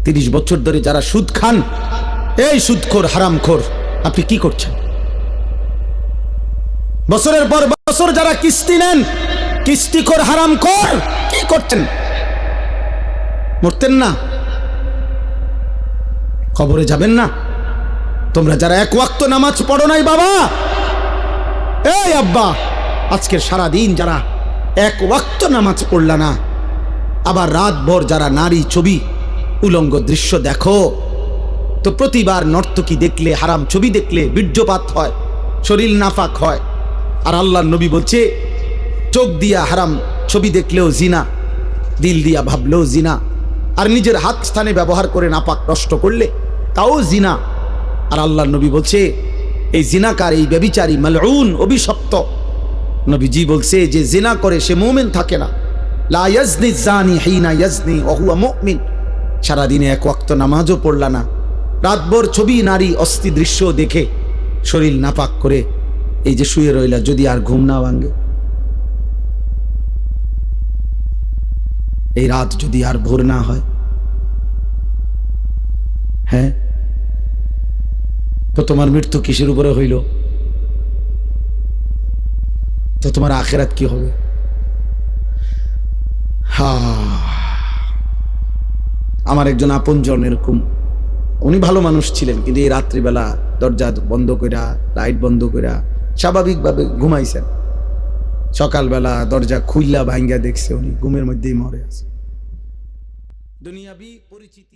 30 বছর ধরে যারা সুদ খান, এই সুদখোর হারামখোর, আপনি কি করছেন? বছরের পর বছর যারা কিস্তি নেন, কিস্তিখোর হারামখোর, কি করছেন? মরতেন না? কবরে যাবেন না? তোমরা যারা এক ওয়াক্ত নামাজ পড়ো নাই বাবা, এই আব্বা, আজকের সারা দিন যারা এক ওয়াক্ত নামাজ পড়লা না, আবার রাতভর যারা নারী ছবি উলঙ্গ দৃশ্য দেখো, তো প্রতিবার নর্তকী দেখলে, হারাম ছবি দেখলে বীর্যপাত হয়, শরীর নাফাক হয়। আর আল্লাহর নবী বলছে, চোখ দিয়া হারাম ছবি দেখলেও জিনা, দিল দিয়া ভাবলেও জিনা, আর নিজের হাত স্থানে ব্যবহার করে নাপাক নষ্ট করলে তাও জিনা। আর আল্লাহর নবী বলছে, এই জিনাকার, এই ব্যভিচারী, মালউন, অভিশপ্ত। নবীজি বলছে, যে জিনা করে সে মুমিন থাকে না। লা ইয়াজনি জানি হিনা ইয়াজনি ওয়া হুয়া মুমিন। সারাদিনে এক ওয়াক্ত নামাজও পড়লা না, রাতভর ছবি নারী অস্থি দৃশ্য দেখে শরীর নাপাক করে এই যে শুয়ে রইলা, যদি আর ঘুম না ভাঙে, এই রাত যদি আর ভোর না হয়, হ্যাঁ, তো তোমার মৃত্যু কিসের উপরে হইল? তো তোমার আখিরাত কি হবে? আমার একজন আপনজন এরকম, উনি ভালো মানুষ ছিলেন, কিন্তু এই রাত্রিবেলা দরজা বন্ধ কইরা, লাইট বন্ধ কইরা স্বাভাবিকভাবে ঘুমাইছেন। সকালবেলা দরজা খুইলা ভাঙ্গা দেখছে উনি ঘুমের মধ্যেই মরে আছে। দুনিয়াবি পরিচিতি